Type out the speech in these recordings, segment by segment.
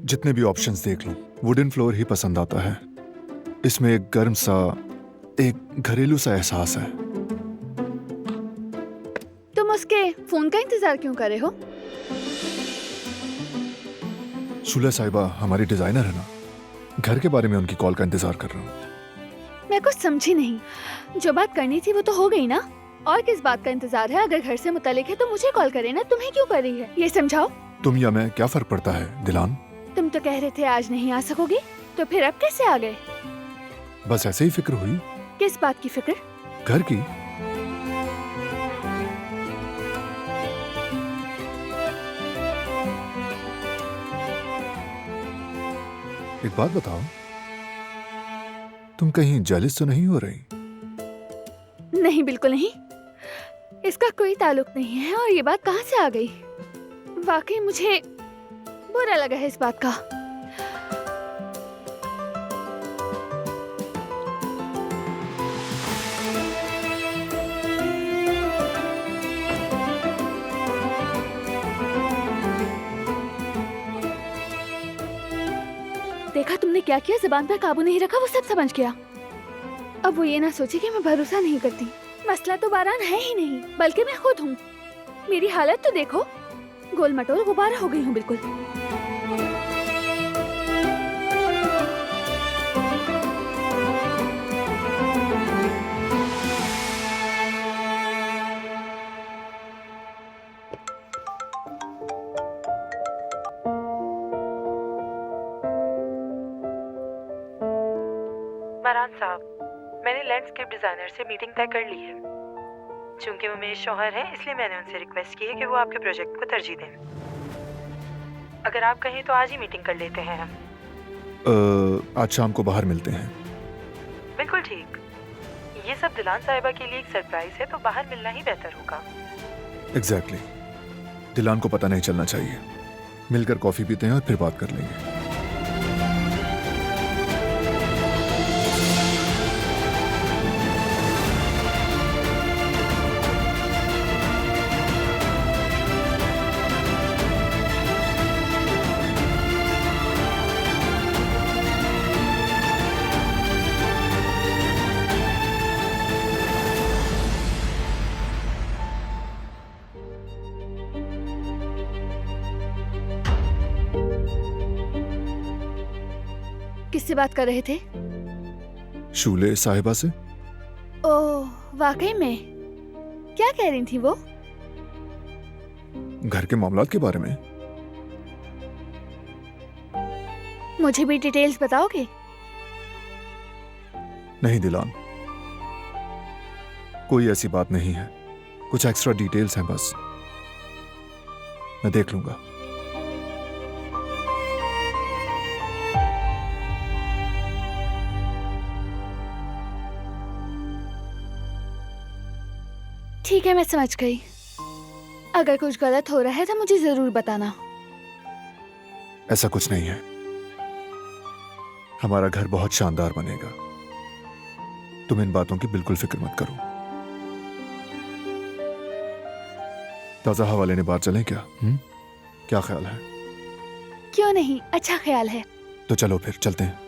जितने भी ऑप्शंस देख लूं, वुडन फ्लोर ही पसंद आता है। इसमें एक गर्म सा, एक घरेलू सा एहसास है। तुम उसके फोन का इंतजार क्यों कर रहे हो? शूला साहिबा हमारी डिजाइनर है ना, घर के बारे में उनकी कॉल का इंतजार कर रहा हूँ। मैं कुछ समझी नहीं। जो बात करनी थी वो तो हो गई ना, और किस बात का इंतजार है? अगर घर से मुतालिक है तो मुझे कॉल करे ना, तुम्हें क्यों कर रही है ये समझाओ। तुम या मैं, क्या फर्क पड़ता है दिलान? तुम तो कह रहे थे आज नहीं आ सकोगी, तो फिर अब कैसे आ गए? बस ऐसे ही फिक्र हुई। किस बात की फिक्र? घर की। एक बात बताओ, तुम कहीं जेलस तो नहीं हो रही? नहीं, बिल्कुल नहीं। इसका कोई ताल्लुक नहीं है। और ये बात कहाँ से आ गई? वाकई मुझे बुरा लगा है इस बात का। देखा तुमने क्या किया? जुबान पर काबू नहीं रखा, वो सब समझ गया। अब वो ये ना सोचे कि मैं भरोसा नहीं करती। मसला तो बारान है ही नहीं, बल्कि मैं खुद हूँ। मेरी हालत तो देखो, गोल मटोल गुब्बारा हो गई हूँ बिल्कुल। मरान साहब, मैंने लैंडस्केप डिजाइनर से मीटिंग तय कर ली है। चूंकि वो मेरे शौहर हैं, इसलिए मैंने उनसे रिक्वेस्ट की है कि वो आपके प्रोजेक्ट को तरजीह दें। अगर आप कहें तो आज ही मीटिंग कर लेते हैं हम। आज शाम को बाहर मिलते हैं। बिल्कुल ठीक। ये सब दिलान साहिबा के लिए एक सरप्राइज है, तो बाहर मिलना ही बेहतर होगा। एग्जैक्टली। दिलान को पता नहीं चलना चाहिए। मिलकर कॉफी पीते हैं और फिर बात कर लेंगे। किससे बात कर रहे थे? शूले साहिबा से। ओह, वाकई में? क्या कह रही थी वो? घर के मामलात के बारे में। मुझे भी डिटेल्स बताओगे? नहीं दिलान, कोई ऐसी बात नहीं है। कुछ एक्स्ट्रा डिटेल्स हैं बस, मैं देख लूंगा। ठीक है, मैं समझ गई। अगर कुछ गलत हो रहा है तो मुझे जरूर बताना। ऐसा कुछ नहीं है। हमारा घर बहुत शानदार बनेगा। तुम इन बातों की बिल्कुल फिक्र मत करो। ताजा हवा लेने बाहर चलें क्या? क्या ख्याल है? क्यों नहीं, अच्छा ख्याल है। तो चलो फिर चलते हैं।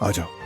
आ जाओ।